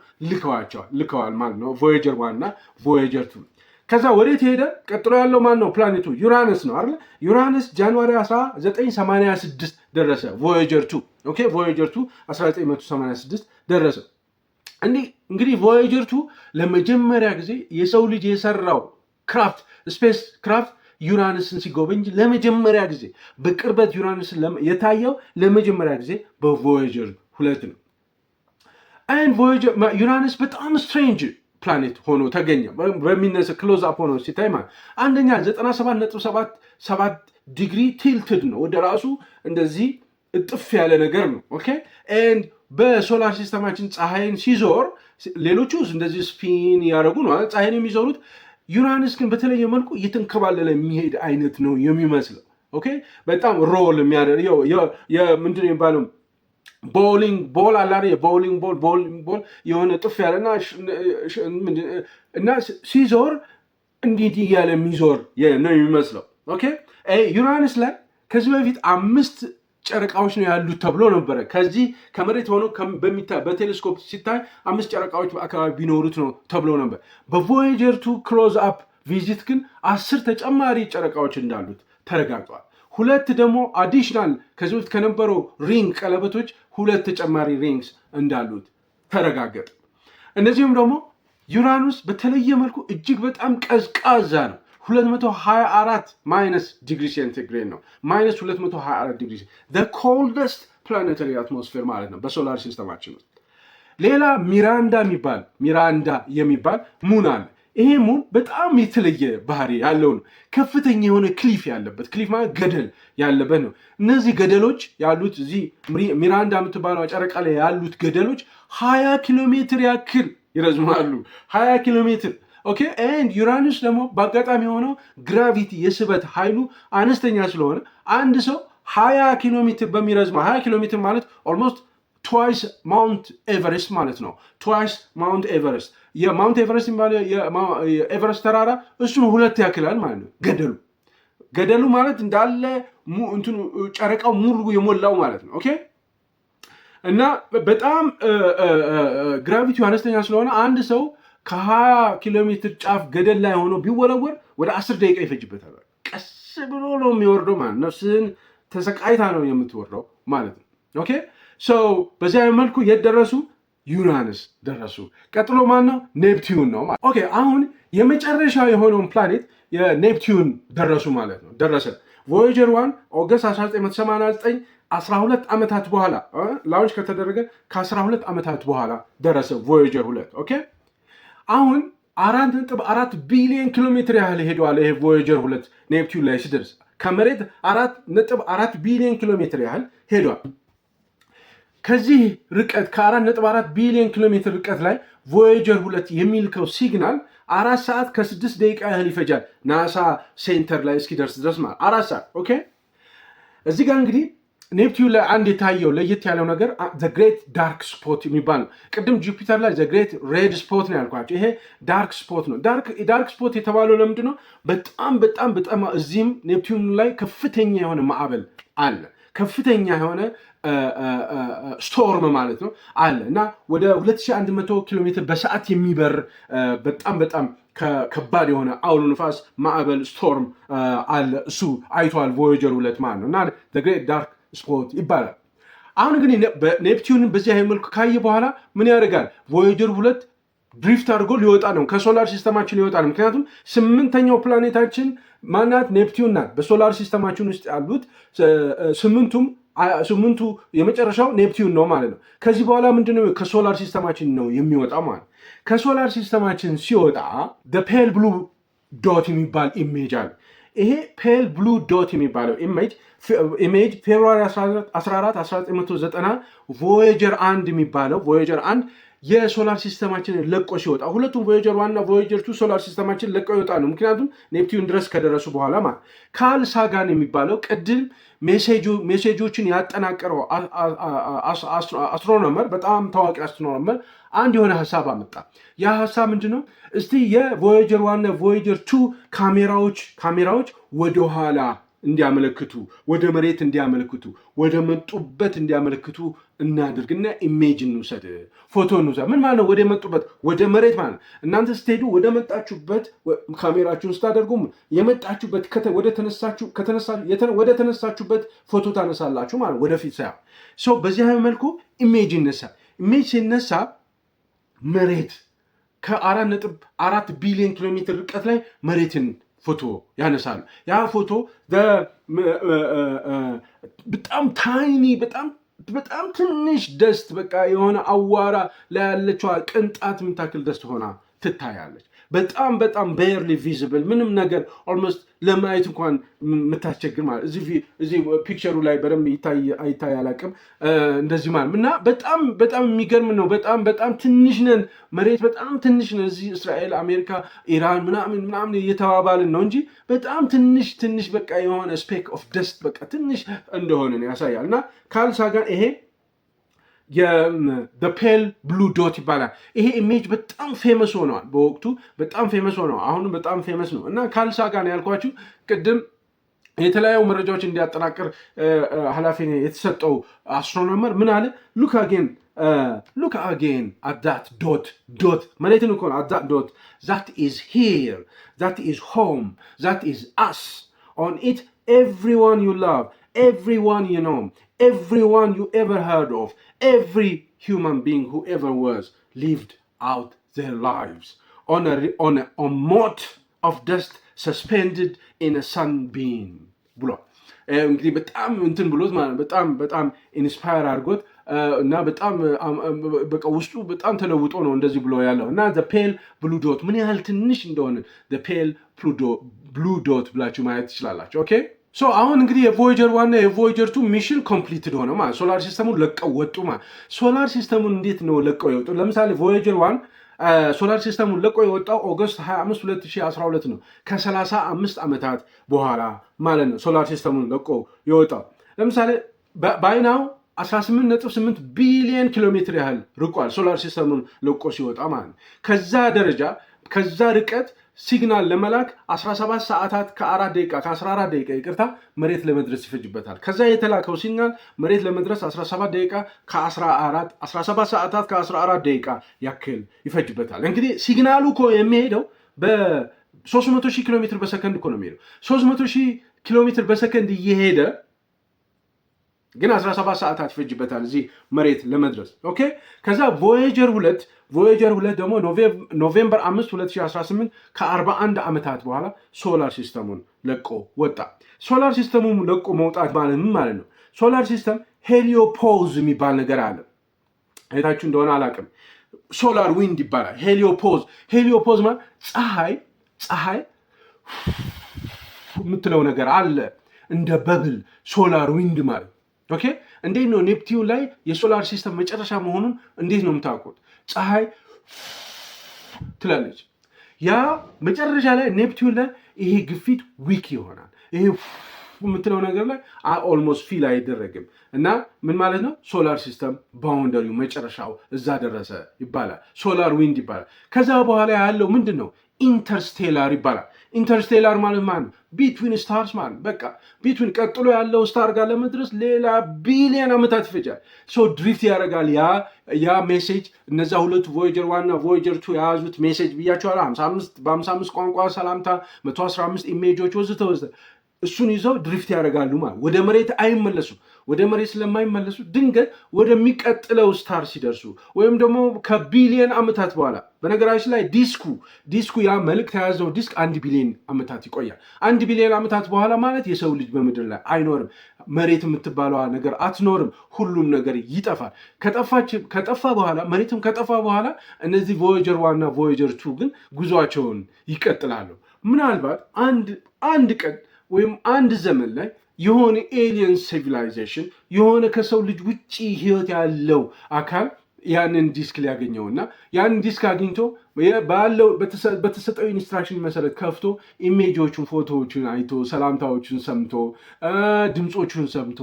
ልከዋል ማለት ነው ቮያጀር 1 እና ቮያጀር 2። ከዛ ወዴት ሄደ? ቀጥሎ ያለው ማን ነው? ፕላኔቱ ዩራነስ ነው አይደል? ዩራነስ ጃንዋሪ 1986 ደረሰ ቮያጀር 2። ኦኬ ቮያጀር 2 1986 ደረሰ። እንግዲህ ቮያጀር 2 ለመጀመሪያ ጊዜ የሰው ልጅ የሰራው ክራፍት ስፔስ ክራፍት ዩራነስን ሲጎበኝ ለመጀመሪያ ጊዜ በቅርበት ዩራነስን የታየው ለመጀመሪያ ጊዜ በቮያጀር 2 ነው። ዩራነስ በጣም ስትሬንጅ ፕላኔት ሆኖ ተገኘ። በሚነሳ ክሎዝ አፕ ሆኖ ሲታይ ማለት አንደኛ 97.77 ዲግሪ ቲልትድ ነው፣ ወደ ራሱ እንደዚህ እጥፍ ያለ ነገር ነው። ኦኬ ኤንድ በሶላር ሲስተማችን ፀሐይን ሲዞር ሌሎቹ እንደዚህ ስፒን ያደረጉ ነው ፀሐይን የሚዞሩት። ዩራነስ ግን በተለየ መልኩ እየተንከባለለ የሚሄድ አይነት ነው የሚመስለው። ኦኬ በጣም ሮል የሚያደርገው ምንድን ነው የሚባለው ቦሊንግ ቦል አለ። ቦሊንግ ቦል የሆነ ጥፍ ያለና እና ሲዞር እንዲህ እያለ የሚዞር ነው የሚመስለው። ኦኬ ዩራነስ ላይ ከዚህ በፊት 5 ጨረቃዎች ነው ያሉት ተብሎ ነበረ። ከዚህ ከመሬት ሆኖ በቴሌስኮፕ ሲታይ 5 ጨረቃዎች በአካባቢ ቢኖሩት ነው ተብሎ ነበር። በቮያጀር 2 ክሎዝ አፕ ቪዚት ግን 10 ተጨማሪ ጨረቃዎች እንዳሉት ተረጋግጧል። 2 ደግሞ አዲሽናል ከዚህ በፊት ከነበረው ሪንግ ቀለበቶች 2 ተጨማሪ ሪንግስ እንዳሉት ተረጋገጠ። እነዚህም ደግሞ ዩራነስ በተለየ መልኩ እጅግ በጣም ቀዝቃዛ ነው። 224 ማይነስ ዲግሪ ሴንቲግሬድ ነው። ማይነስ 224 ዲግሪ the coldest planetary atmosphere ማለት ነው በሶላር ሲስተማችን ውስጥ። ሌላ ሚራንዳ የሚባል ሙን አለ። ይሄ ሙን በጣም የተለየ ባህሪ ያለው ነው። ከፍተኛ የሆነ ክሊፍ ያለበት፣ ክሊፍ ማለት ገደል ያለበት ነው። እነዚህ ገደሎች ያሉት እዚህ ሚራንዳ የምትባለው ጨረቃ ላይ ያሉት ገደሎች 20 ኪሎ ሜትር ያክል ይረዝማሉ። 20 ኪሎ ሜትር ኦኬ ኤንድ ዩራነስ ደግሞ በአጋጣሚ የሆነው ግራቪቲ የስበት ኃይሉ አነስተኛ ስለሆነ አንድ ሰው 20 ኪሎ ሜትር በሚረዝመው 20 ኪሎ ሜትር ማለት ኦልሞስት ትዋይስ ማውንት ኤቨረስት ማለት ነው። ትዋይስ ማውንት ኤቨረስት የማውንት ኤቨረስት የሚባለው የኤቨረስት ተራራ እሱን 2 ያክላል ማለት ነው። ገደሉ ማለት እንዳለ እንትኑ ጨረቃው ሙሉ የሞላው ማለት ነው። ኦኬ እና በጣም ግራቪቲው አነስተኛ ስለሆነ አንድ ሰው ከ20 ኪሎ ሜትር ጫፍ ገደል ላይ ሆኖ ቢወለወር ወደ 10 ደቂቃ ይፈጅበታል። ቀስ ብሎ ነው የሚወርደው ማለት ነው። ነፍስህን ተሰቃይታ ነው የምትወርደው ማለት ነው። ኦኬ ሰው በዚያ መልኩ የደረሱ ዩራነስ ደረሱ። ቀጥሎ ማን ነው? ኔፕቲዩን ነው ማለት። ኦኬ አሁን የመጨረሻው የሆነውን ፕላኔት የኔፕቲዩን ደረሱ ማለት ነው። ደረሰ ቮያጀር 1 ኦገስት 1989 12 ዓመታት በኋላ ላውንች ከተደረገ ከ12 ዓመታት በኋላ ደረሰ ቮያጀር 2። ኦኬ አሁን 4.4 ቢሊዮን ኪሎ ሜትር ያህል ሄደዋል። ይሄ ቮያጀር 2 ኔፕቲዩን ላይ ሲደርስ ከመሬት 4.4 ቢሊዮን ኪሎ ሜትር ያህል ሄደዋል። ከዚህ ርቀት ከ4.4 ቢሊዮን ኪሎ ሜትር ርቀት ላይ ቮያጀር 2 የሚልከው ሲግናል 4 ሰዓት ከ6 ደቂቃ ያህል ይፈጃል ናሳ ሴንተር ላይ እስኪደርስ ድረስ ማለት 4 ሰዓት። ኦኬ እዚህ ጋር እንግዲህ ኔፕቲዩን ላይ አንድ የታየው ለየት ያለው ነገር ዘ ግሬት ዳርክ ስፖት የሚባል ነው። ቅድም ጁፒተር ላይ ዘ ግሬት ሬድ ስፖት ነው ያልኳቸው። ይሄ ዳርክ ስፖት ነው። ዳርክ ስፖት የተባለው ለምንድን ነው? በጣም እዚህም ኔፕቲዩን ላይ ከፍተኛ የሆነ ማዕበል አለ። ከፍተኛ የሆነ ስቶርም ማለት ነው አለ እና ወደ 2100 ኪሎ ሜትር በሰዓት የሚበር በጣም በጣም ከባድ የሆነ አውሎ ንፋስ ማዕበል ስቶርም አለ። እሱ አይቷል ቮያጀር 2 ማለት ነው እና ግሬት ዳርክ ስፖት ይባላል። አሁን ግን ኔፕቲዩንን በዚህ አይነት መልኩ ካየ በኋላ ምን ያደርጋል? ቮያጀር 2 ድሪፍት አድርጎ ሊወጣ ነው፣ ከሶላር ሲስተማችን ሊወጣ ነው። ምክንያቱም 8ኛው ፕላኔታችን ማናት? ኔፕቲዩን ናት። በሶላር ሲስተማችን ውስጥ ያሉት ስምንቱ የመጨረሻው ኔፕቲዩን ነው ማለት ነው። ከዚህ በኋላ ምንድነው? ከሶላር ሲስተማችን ነው የሚወጣ ማለት። ከሶላር ሲስተማችን ሲወጣ ፔል ብሉ ዶት የሚባል ኢሜጅ አለ። ይሄ ፔል ብሉ ዶት የሚባለው ኢሜጅ ፌብሩዋሪ 14 1990 ቮያጀር 1 የሚባለው ቮያጀር 1 የሶላር ሲስተማችንን ለቆ ሲወጣ፣ ሁለቱም ቮያጀር 1 እና ቮያጀር 2 ሶላር ሲስተማችን ለቀው ይወጣ ነው። ምክንያቱም ኔፕቲዩን ድረስ ከደረሱ በኋላ ማለት። ካርል ሳጋን የሚባለው ቅድም ሜሴጆችን ያጠናቀረው አስትሮኖመር፣ በጣም ታዋቂ አስትሮኖመር አንድ የሆነ ሀሳብ አመጣ። ያ ሀሳብ ምንድነው? እስቲ የቮያጀር 1 እና ቮያጀር 2 ካሜራዎች ወደኋላ እንዲያመለክቱ፣ ወደ መሬት እንዲያመለክቱ፣ ወደ መጡበት እንዲያመለክቱ እናድርግና ኢሜጅ እንውሰድ፣ ፎቶ እንውሰድ። ምን ማለት ነው? ወደ መጡበት ወደ መሬት ማለት ነው። እናንተ ስትሄዱ ወደ መጣችሁበት ካሜራችሁን ስታደርጉ የመጣችሁበት ወደ ተነሳችሁበት ፎቶ ታነሳላችሁ ማለት ወደፊት ሳይሆን ሰው በዚህ መልኩ ኢሜጅ ይነሳል። ኢሜጅ ሲነሳ መሬት ከ4.4 ቢሊዮን ኪሎ ሜትር ርቀት ላይ መሬትን ፎቶ ያነሳሉ። ያ ፎቶ በጣም ታይኒ በጣም ትንሽ ደስት በቃ የሆነ አዋራ ላይ ያለችዋ ቅንጣት የምታክል ደስት ሆና ትታያለች። በጣም ቤርሊ ቪዚብል ምንም ነገር ኦልሞስት ለማየት እንኳን የምታስቸግር ማለት እዚህ ፒክቸሩ ላይ በደንብ አይታይ አላቅም እንደዚህ ማለት እና በጣም የሚገርም ነው። በጣም ትንሽ ነን፣ መሬት በጣም ትንሽ ነን። እዚህ እስራኤል፣ አሜሪካ፣ ኢራን ምናምን እየተባባልን ነው እንጂ በጣም ትንሽ በቃ የሆነ ስፔክ ኦፍ ደስት በቃ ትንሽ እንደሆነ ያሳያል። እና ካርል ሳጋን ይሄ ፔል ብሉ ዶት ይባላል። ይሄ ኢሜጅ በጣም ፌመስ ሆነዋል በወቅቱ በጣም ፌመስ ሆነዋል። አሁንም በጣም ፌመስ ነው እና ካርል ሳጋን ያልኳችሁ ቅድም የተለያዩ መረጃዎች እንዲያጠናቅር ኃላፊ የተሰጠው አስትሮኖመር ምን አለ? ሉክ አጌን at that dot መሬትን እኮ ነው at that dot that is here, that is home, that is us. On it everyone you love, everyone you know, everyone you ever heard of, every human being who ever was lived out their lives on a mote of dust suspended in a sunbeam ብሎ እንግዲህ በጣም እንትን ብሎት ማለት በጣም ኢንስፓየር አድርጎት እና በጣም በቃ ውስጡ በጣም ተለውጦ ነው እንደዚህ ብሎ ያለው እና ፔል ብሉ ዶት ምን ያህል ትንሽ እንደሆነ ፔል ብሉ ዶት ብላችሁ ማየት ትችላላችሁ። ኦኬ ሶ አሁን እንግዲህ የቮያጀር 1 እና የቮያጀር 2 ሚሽን ኮምፕሊትድ ሆነ ማለት ሶላር ሲስተሙን ለቀው ወጡ ማለት። ሶላር ሲስተሙን እንዴት ነው ለቀው የወጡ? ለምሳሌ ቮያጀር 1 ሶላር ሲስተሙን ለቆ የወጣው ኦገስት 25 2012 ነው። ከ35 ዓመታት በኋላ ማለት ነው ሶላር ሲስተሙን ለቆ የወጣው። ለምሳሌ ባይናው 18.8 ቢሊዮን ኪሎ ሜትር ያህል ርቋል ሶላር ሲስተሙን ለቆ ሲወጣ ማለት ነው። ከዛ ርቀት ሲግናል ለመላክ 17 ሰዓታት ከ14 ደቂቃ ይቅርታ መሬት ለመድረስ ይፈጅበታል። ከዛ የተላከው ሲግናል መሬት ለመድረስ 17 ሰዓታት ከ14 ደቂቃ ያክል ይፈጅበታል። እንግዲህ ሲግናሉ እኮ የሚሄደው በ300,000 ኪሎ ሜትር በሰከንድ እኮ ነው የሚሄደው። 300,000 ኪሎ ሜትር በሰከንድ እየሄደ ግን 17 ሰዓታት ይፈጅበታል እዚህ መሬት ለመድረስ። ኦኬ ከዛ ቮያጀር 2 ደግሞ ኖቬምበር 5 2018 ከ41 ዓመታት በኋላ ሶላር ሲስተሙን ለቆ ወጣ። ሶላር ሲስተሙን ለቆ መውጣት ማለት ምን ማለት ነው? ሶላር ሲስተም ሄሊዮፖዝ የሚባል ነገር አለ። አይታችሁ እንደሆነ አላውቅም። ሶላር ዊንድ ይባላል። ሄሊዮፖዝ ማለት ፀሐይ የምትለው ነገር አለ እንደ በብል ሶላር ዊንድ ማለት። ኦኬ እንዴት ነው ኔፕቲዩን ላይ የሶላር ሲስተም መጨረሻ መሆኑን እንዴት ነው የምታውቁት? ፀሐይ ትላለች። ያ መጨረሻ ላይ ኔፕቲዩን ላይ ይሄ ግፊት ዊክ ይሆናል። ይሄ የምትለው ነገር ላይ ኦልሞስት ፊል አይደረግም። እና ምን ማለት ነው? ሶላር ሲስተም ባውንደሪው መጨረሻው እዛ ደረሰ ይባላል። ሶላር ዊንድ ይባላል። ከዛ በኋላ ያለው ምንድን ነው? ኢንተርስቴላር ይባላል። ኢንተርስቴላር ማለት ማለት ቢትዊን ስታርስ ማለት በቃ ቢትዊን ቀጥሎ ያለው ስታር ጋር ለመድረስ ሌላ ቢሊዮን ዓመታት ይፈጃል። ሶ ድሪፍት ያደርጋል። ያ ሜሴጅ እነዛ ሁለቱ ቮያጀር 1 እና ቮያጀር 2 የያዙት ሜሴጅ ብያቸዋል። 55 ቋንቋ ሰላምታ፣ 115 ኢሜጆች ወዘተ ወዘተ እሱን ይዘው ድሪፍት ያደርጋሉ ማለት ወደ መሬት አይመለሱም። ወደ መሬት ስለማይመለሱ ድንገት ወደሚቀጥለው ስታር ሲደርሱ ወይም ደግሞ ከቢሊየን ዓመታት በኋላ በነገራችን ላይ ዲስኩ ያ መልእክት የያዘው ዲስክ 1 ቢሊዮን ዓመታት ይቆያል። 1 ቢሊዮን ዓመታት በኋላ ማለት የሰው ልጅ በምድር ላይ አይኖርም። መሬት የምትባለዋ ነገር አትኖርም። ሁሉም ነገር ይጠፋል። ከጠፋ በኋላ መሬትም ከጠፋ በኋላ እነዚህ ቮያጀር 1 እና ቮያጀር 2 ግን ጉዟቸውን ይቀጥላሉ። ምናልባት አንድ ቀን ወይም አንድ ዘመን ላይ የሆነ ኤሊየን ሲቪላይዜሽን የሆነ ከሰው ልጅ ውጪ ህይወት ያለው አካል ያንን ዲስክ ሊያገኘውና ያንን ዲስክ አግኝቶ ባለው በተሰጠው ኢንስትራክሽን መሰረት ከፍቶ ኢሜጆቹን፣ ፎቶዎቹን አይቶ ሰላምታዎቹን ሰምቶ ድምፆቹን ሰምቶ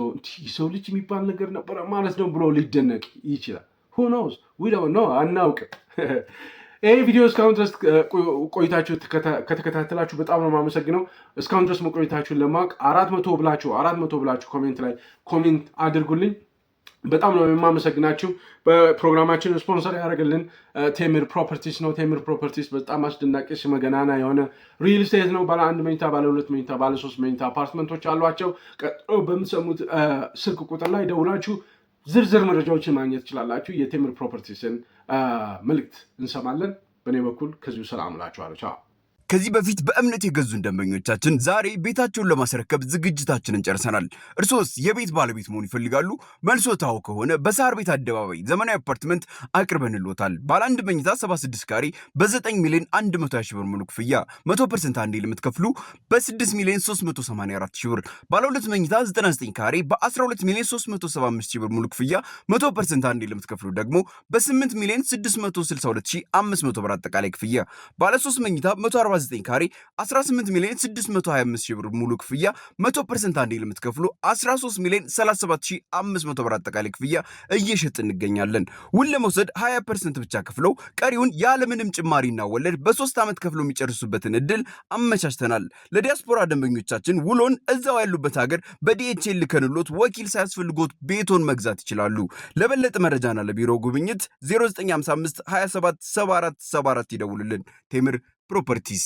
ሰው ልጅ የሚባል ነገር ነበረ ማለት ነው ብሎ ሊደነቅ ይችላል። who knows we don't know አናውቅም። ይህ ቪዲዮ እስካሁን ድረስ ቆይታችሁ ከተከታተላችሁ በጣም ነው የማመሰግነው። እስካሁን ድረስ መቆይታችሁን ለማወቅ 400 ብላችሁ ኮሜንት ላይ ኮሜንት አድርጉልኝ። በጣም ነው የማመሰግናችሁ። በፕሮግራማችን ስፖንሰር ያደረግልን ቴምር ፕሮፐርቲስ ነው። ቴምር ፕሮፐርቲስ በጣም አስደናቂ ስመገናና የሆነ ሪል ስቴት ነው። ባለ 1 መኝታ፣ ባለ 2 መኝታ፣ ባለ 3 መኝታ አፓርትመንቶች አሏቸው። ቀጥሎ በምትሰሙት ስልክ ቁጥር ላይ ደውላችሁ ዝርዝር መረጃዎችን ማግኘት ትችላላችሁ። የቴምር ፕሮፐርቲስን መልእክት እንሰማለን። በእኔ በኩል ከዚሁ ሰላም እላችኋለሁ። ቻው። ከዚህ በፊት በእምነት የገዙን ደንበኞቻችን ዛሬ ቤታቸውን ለማስረከብ ዝግጅታችንን ጨርሰናል። እርሶስ የቤት ባለቤት መሆን ይፈልጋሉ? መልሶታው ከሆነ በሳር ቤት አደባባይ ዘመናዊ አፓርትመንት አቅርበንልዎታል። ባለ 1 መኝታ 76 ካሬ በ9 ሚሊዮን 120 ሺህ ብር ሙሉ ክፍያ 100% አንዴ ለምትከፍሉ በ6 ሚሊዮን 384 ሺህ ብር፣ ባለ 2 መኝታ 99 ካሬ በ12 ሚሊዮን 375 ሺህ ብር ሙሉ ክፍያ 100% አንዴ ለምትከፍሉ ደግሞ በ8 ሚሊዮን 662 ሺህ 500 ብር አጠቃላይ ክፍያ፣ ባለ 3 መኝታ 149 ካሬ 18 ሚሊዮን 625 ሺህ ብር ሙሉ ክፍያ 100% አንዴ ለምትከፍሉ 13 ሚሊዮን 37 ሺህ 500 ብር አጠቃላይ ክፍያ እየሸጥ እንገኛለን። ውል ለመውሰድ 20% ብቻ ከፍለው ቀሪውን ያለምንም ጭማሪና ወለድ በ3 ዓመት ከፍለው የሚጨርሱበትን እድል አመቻችተናል። ለዲያስፖራ ደንበኞቻችን ውሎን እዛው ያሉበት ሀገር በዲኤችኤል ልከንሎት ወኪል ሳያስፈልጎት ቤቶን መግዛት ይችላሉ። ለበለጠ መረጃና ለቢሮ ጉብኝት 0955 27 74 74 ይደውሉልን። ቴምር ፕሮፐርቲስ